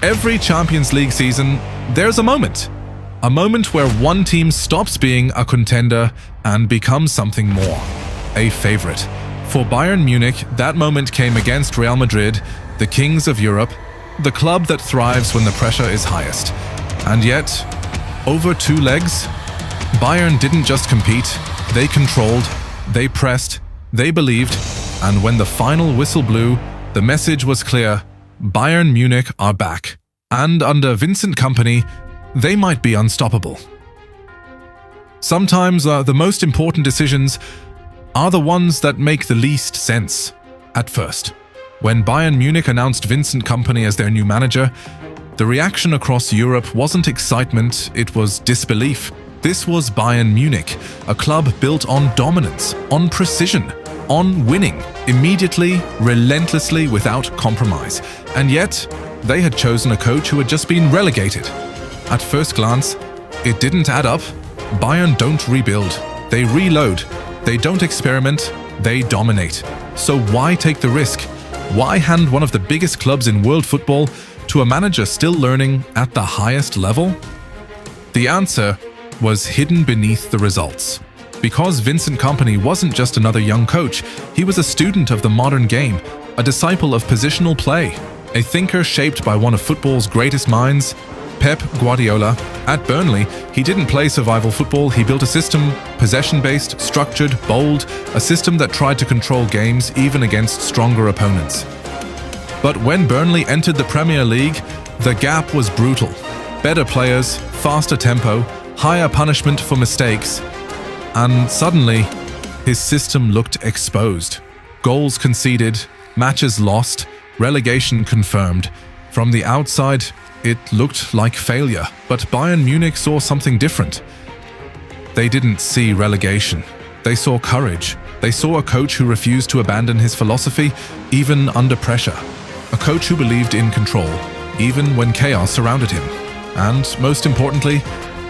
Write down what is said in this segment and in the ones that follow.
Every Champions League season, there's a moment. A moment where one team stops being a contender and becomes something more. A favorite. For Bayern Munich, that moment came against Real Madrid, the kings of Europe, the club that thrives when the pressure is highest. And yet, over 2 legs, Bayern didn't just compete, they controlled, they pressed, they believed, and when the final whistle blew, the message was clear: Bayern Munich are back. And under Vincent Kompany, they might be unstoppable. Sometimes the most important decisions are the ones that make the least sense at first. When Bayern Munich announced Vincent Kompany as their new manager, the reaction across Europe wasn't excitement, it was disbelief. This was Bayern Munich, a club built on dominance, on precision, on winning, immediately, relentlessly, without compromise. And yet, they had chosen a coach who had just been relegated. At first glance, it didn't add up. Bayern don't rebuild, they reload. They don't experiment, they dominate. So why take the risk? Why hand one of the biggest clubs in world football to a manager still learning at the highest level? The answer was hidden beneath the results. Because Vincent Kompany wasn't just another young coach, he was a student of the modern game, a disciple of positional play, a thinker shaped by one of football's greatest minds, Pep Guardiola. At Burnley, he didn't play survival football, he built a system, possession-based, structured, bold, a system that tried to control games even against stronger opponents. But when Burnley entered the Premier League, the gap was brutal. Better players, faster tempo, higher punishment for mistakes, and suddenly, his system looked exposed. Goals conceded, matches lost, relegation confirmed. From the outside, it looked like failure, but Bayern Munich saw something different. They didn't see relegation. They saw courage. They saw a coach who refused to abandon his philosophy, even under pressure. A coach who believed in control, even when chaos surrounded him. And, most importantly,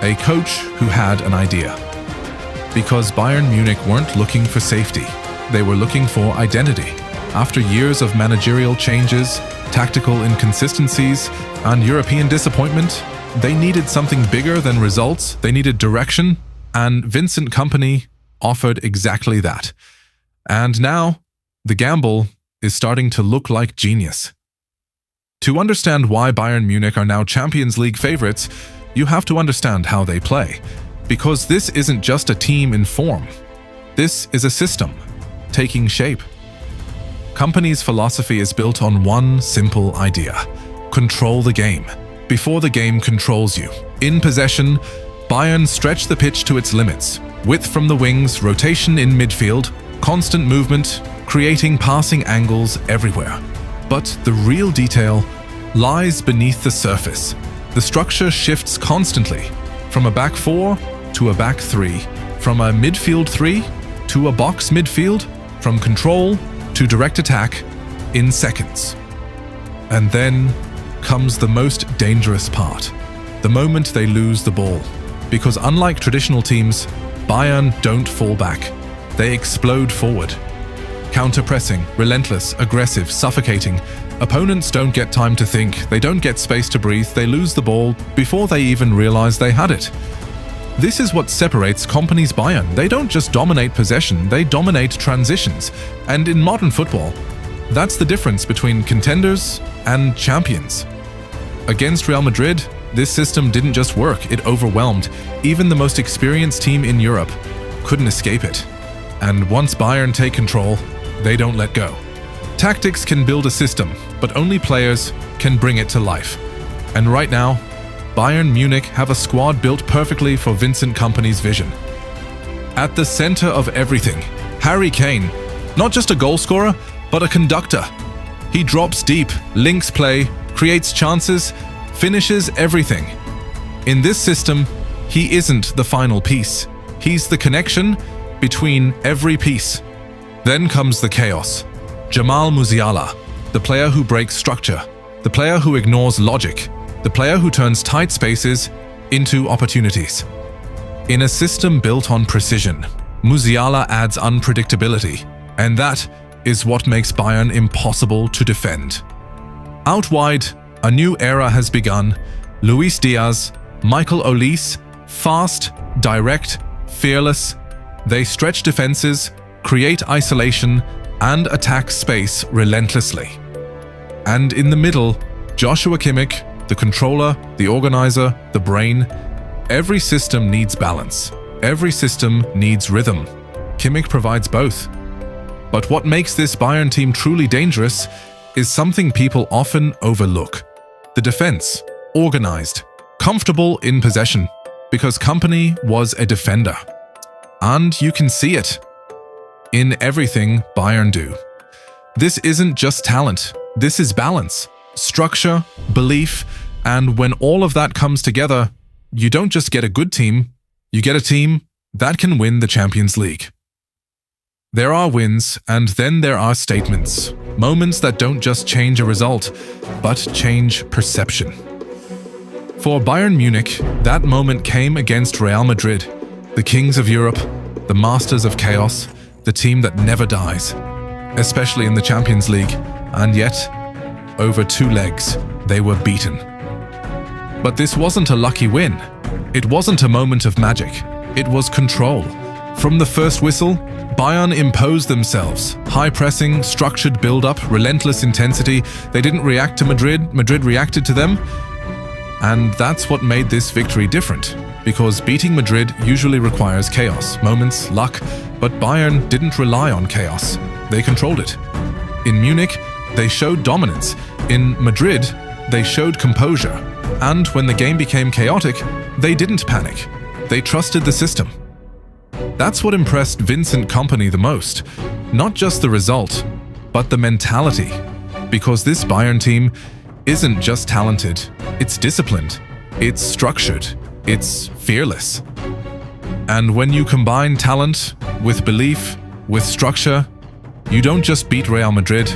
a coach who had an idea. Because Bayern Munich weren't looking for safety. They were looking for identity. After years of managerial changes, tactical inconsistencies, and European disappointment, they needed something bigger than results. They needed direction, and Vincent Kompany offered exactly that. And now, the gamble is starting to look like genius. To understand why Bayern Munich are now Champions League favorites, you have to understand how they play. Because this isn't just a team in form. This is a system, taking shape. Kompany's philosophy is built on one simple idea: control the game, before the game controls you. In possession, Bayern stretch the pitch to its limits. Width from the wings, rotation in midfield, constant movement, creating passing angles everywhere. But the real detail lies beneath the surface. The structure shifts constantly, from a back 4 to a back 3, from a midfield 3 to a box midfield, from control to direct attack in seconds. And then comes the most dangerous part, the moment they lose the ball. Because unlike traditional teams, Bayern don't fall back. They explode forward. Counter-pressing, relentless, aggressive, suffocating. Opponents don't get time to think, they don't get space to breathe, they lose the ball before they even realize they had it. This is what separates Kompany's Bayern. They don't just dominate possession, they dominate transitions. And in modern football, that's the difference between contenders and champions. Against Real Madrid, this system didn't just work, it overwhelmed. Even the most experienced team in Europe couldn't escape it. And once Bayern take control, they don't let go. Tactics can build a system, but only players can bring it to life. And right now, Bayern Munich have a squad built perfectly for Vincent Kompany's vision. At the center of everything, Harry Kane, not just a goal scorer, but a conductor. He drops deep, links play, creates chances, finishes everything. In this system, he isn't the final piece. He's the connection between every piece. Then comes the chaos. Jamal Musiala, the player who breaks structure, the player who ignores logic, the player who turns tight spaces into opportunities. In a system built on precision, Musiala adds unpredictability, and that is what makes Bayern impossible to defend. Out wide, A new era has begun. Luis Diaz, Michael Olise, fast, direct, fearless. They stretch defenses, create isolation, and attack space relentlessly. And in the middle, Joshua Kimmich, the controller, the organizer, the brain. Every system needs balance. Every system needs rhythm. Kimmich provides both. But what makes this Bayern team truly dangerous is something people often overlook. The defense, organized, comfortable in possession, because Kompany was a defender. And you can see it in everything Bayern do. This isn't just talent, this is balance, structure, belief, and when all of that comes together, you don't just get a good team, you get a team that can win the Champions League. There are wins, and then there are statements, moments that don't just change a result, but change perception. For Bayern Munich, that moment came against Real Madrid, the kings of Europe, the masters of chaos, the team that never dies, especially in the Champions League, and yet, over 2 legs, they were beaten. But this wasn't a lucky win. It wasn't a moment of magic. It was control. From the first whistle, Bayern imposed themselves. High pressing, structured build-up, relentless intensity. They didn't react to Madrid, Madrid reacted to them. And that's what made this victory different. Because beating Madrid usually requires chaos, moments, luck, but Bayern didn't rely on chaos. They controlled it. In Munich, they showed dominance. In Madrid, they showed composure. And when the game became chaotic, they didn't panic. They trusted the system. That's what impressed Vincent Kompany the most. Not just the result, but the mentality. Because this Bayern team isn't just talented, it's disciplined, it's structured, it's fearless. And when you combine talent with belief, with structure, you don't just beat Real Madrid,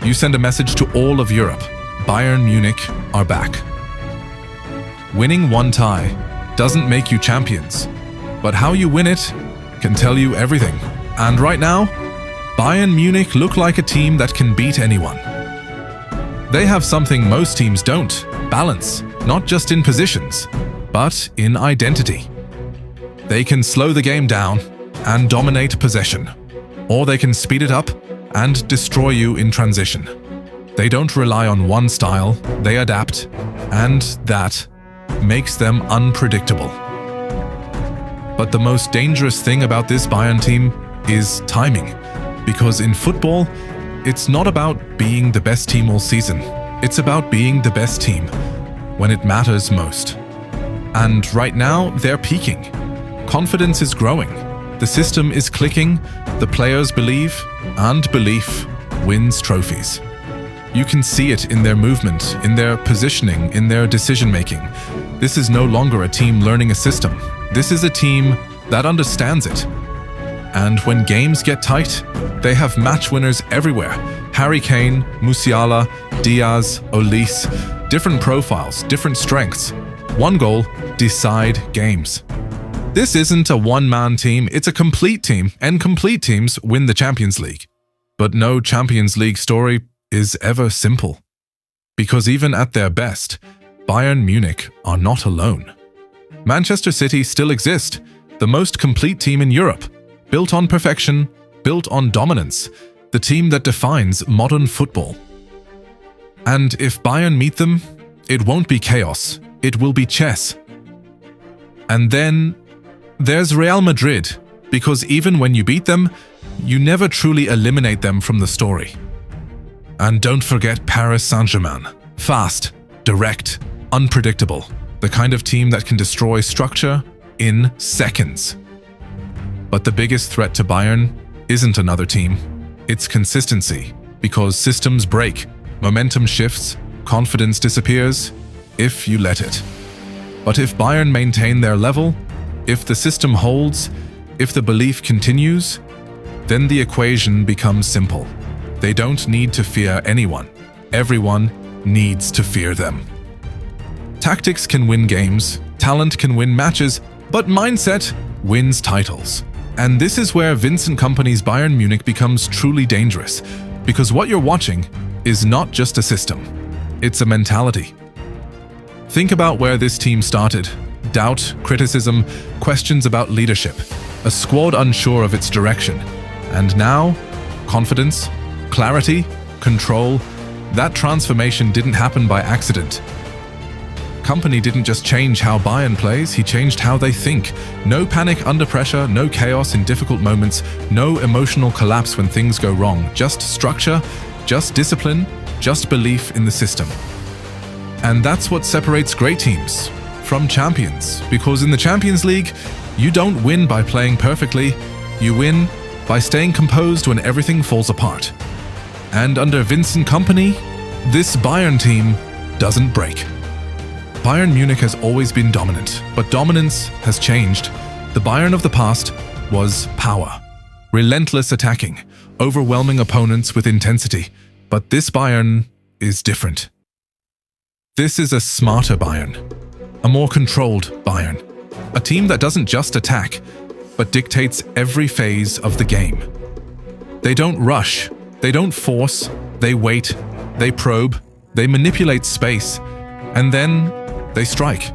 you send a message to all of Europe. Bayern Munich are back. Winning one tie doesn't make you champions, but how you win it can tell you everything. And right now, Bayern Munich look like a team that can beat anyone. They have something most teams don't: balance, not just in positions, but in identity. They can slow the game down and dominate possession, or they can speed it up and destroy you in transition. They don't rely on one style, they adapt, and that makes them unpredictable. But the most dangerous thing about this Bayern team is timing, because in football, it's not about being the best team all season. It's about being the best team when it matters most. And right now, they're peaking. Confidence is growing. The system is clicking, the players believe, and belief wins trophies. You can see it in their movement, in their positioning, in their decision-making. This is no longer a team learning a system. This is a team that understands it. And when games get tight, they have match winners everywhere. Harry Kane, Musiala, Diaz, Olise, different profiles, different strengths. One goal, decide games. This isn't a one-man team, it's a complete team, and complete teams win the Champions League. But no Champions League story is ever simple. Because even at their best, Bayern Munich are not alone. Manchester City still exist, the most complete team in Europe, built on perfection, built on dominance, the team that defines modern football. And if Bayern meet them, it won't be chaos, it will be chess. And then there's Real Madrid, because even when you beat them, you never truly eliminate them from the story. And don't forget Paris Saint-Germain. Fast, direct, unpredictable. The kind of team that can destroy structure in seconds. But the biggest threat to Bayern isn't another team. It's consistency, because systems break, momentum shifts, confidence disappears, if you let it. But if Bayern maintain their level, if the system holds, if the belief continues, then the equation becomes simple. They don't need to fear anyone. Everyone needs to fear them. Tactics can win games, talent can win matches, but mindset wins titles. And this is where Vincent Kompany's Bayern Munich becomes truly dangerous, because what you're watching is not just a system, it's a mentality. Think about where this team started. Doubt, criticism, questions about leadership, a squad unsure of its direction. And now, confidence, clarity, control. That transformation didn't happen by accident. Kompany didn't just change how Bayern plays, he changed how they think. No panic under pressure, no chaos in difficult moments, no emotional collapse when things go wrong. Just structure, just discipline, just belief in the system. And that's what separates great teams from champions. Because in the Champions League, you don't win by playing perfectly, you win by staying composed when everything falls apart. And under Vincent Kompany, this Bayern team doesn't break. Bayern Munich has always been dominant, but dominance has changed. The Bayern of the past was power, relentless attacking, overwhelming opponents with intensity. But this Bayern is different. This is a smarter Bayern, a more controlled Bayern, a team that doesn't just attack, but dictates every phase of the game. They don't rush, they don't force, they wait, they probe, they manipulate space, and then they strike.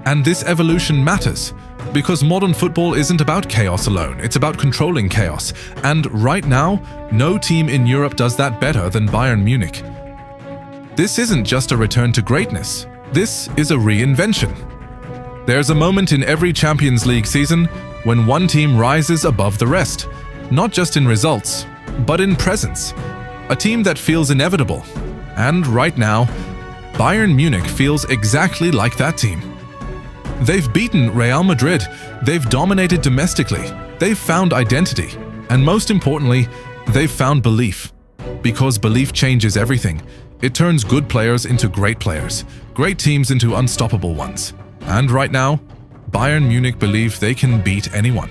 And this evolution matters, because modern football isn't about chaos alone, it's about controlling chaos. And right now, no team in Europe does that better than Bayern Munich. This isn't just a return to greatness, this is a reinvention. There's a moment in every Champions League season when one team rises above the rest, not just in results, but in presence. A team that feels inevitable. And right now, Bayern Munich feels exactly like that team. They've beaten Real Madrid, they've dominated domestically, they've found identity, and most importantly, they've found belief. Because belief changes everything. It turns good players into great players, great teams into unstoppable ones. And right now, Bayern Munich believe they can beat anyone.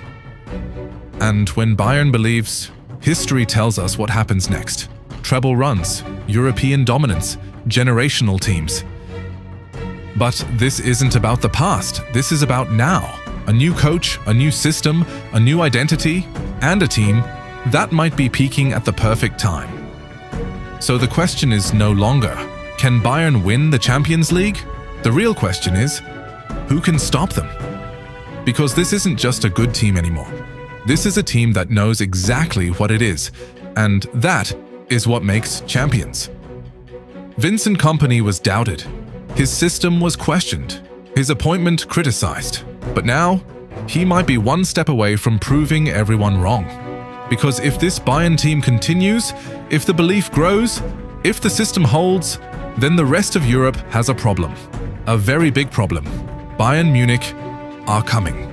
And when Bayern believes, history tells us what happens next. Treble runs, European dominance, generational teams. But this isn't about the past, this is about now. A new coach, a new system, a new identity, and a team that might be peaking at the perfect time. So the question is no longer, can Bayern win the Champions League? The real question is, who can stop them? Because this isn't just a good team anymore. This is a team that knows exactly what it is, and that is what makes champions. Vincent Kompany was doubted. His system was questioned. His appointment criticized. But now, he might be one step away from proving everyone wrong. Because if this Bayern team continues, if the belief grows, if the system holds, then the rest of Europe has a problem. A very big problem. Bayern Munich are coming.